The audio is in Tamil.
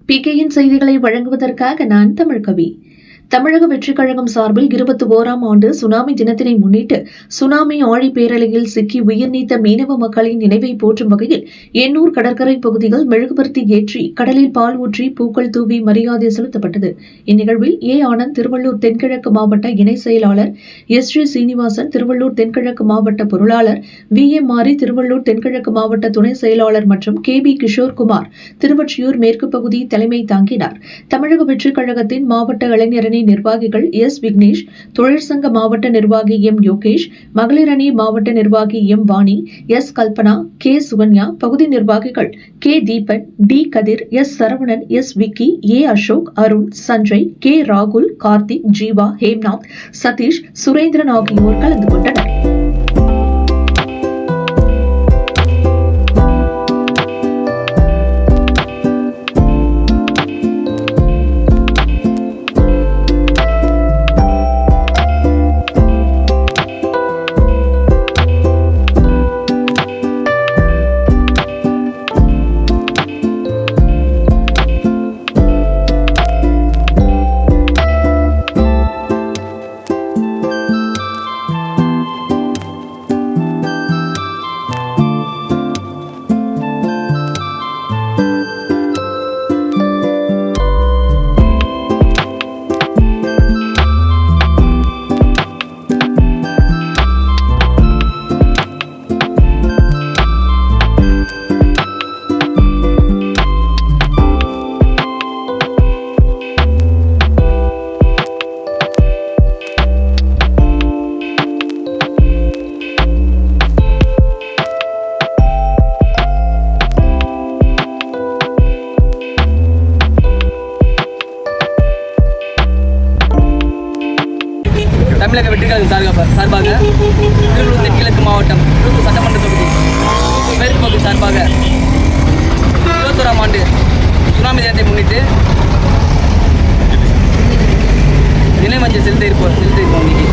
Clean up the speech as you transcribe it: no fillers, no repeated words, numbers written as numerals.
பிகேயின் செய்திகளை வழங்குவதற்காக நான் தமிழ்கவி. தமிழக வெற்றிக் கழகம் சார்பில் 21ஆம் ஆண்டு சுனாமி தினத்தினை முன்னிட்டு சுனாமி ஆழி பேரலையில் சிக்கி உயிர் நீத்த மீனவ மக்களின் நினைவை போற்றும் வகையில் எண்ணூர் கடற்கரை பகுதியில் மெழுகுபர்த்தி ஏற்றி கடலில் பால் ஊற்றி பூக்கள் தூவி மரியாதை செலுத்தப்பட்டது. இந்நிகழ்வில் ஆனந்த் திருவள்ளூர் தென்கிழக்கு மாவட்ட இணை செயலாளர், SG சீனிவாசன் திருவள்ளூர் தென்கிழக்கு மாவட்ட பொருளாளர், VM மாரி திருவள்ளூர் தென்கிழக்கு மாவட்ட துணை செயலாளர் மற்றும் KB கிஷோர்குமார் திருவொற்றியூர் மேற்கு பகுதி தலைமை தாங்கினார். தமிழக வெற்றிக் கழகத்தின் மாவட்ட இளைஞரணி நிர்வாகிகள் S. விக்னேஷ், தொழிற்சங்க மாவட்ட நிர்வாகி M. யோகேஷ், மகளிர் அணி மாவட்ட நிர்வாகி M. Vani, S. Kalpana, K. Sukanya, பகுதி நிர்வாகிகள் K. Deepan, D. Kathir, S. Saravanan, S. Vicky, A. Ashok, Arun, Sanjay, K. ராகுல், கார்த்திக், ஜீவா, ஹேம்நாத், சதீஷ், சுரேந்திரன் ஆகியோர் கலந்து கொண்டனர். தமிழக வெற்றிக் கழகம் சார்பாக திருவள்ளூர் தென்கிழக்கு மாவட்டம் திருவள்ளூர் சட்டமன்ற தொகுதி மேற்கு பகுதி சார்பாக 21ஆம் ஆண்டு சுனாமி தினத்தை முன்னிட்டு நினைவஞ்சல் செலுத்த இருப்போம் இன்னைக்கு.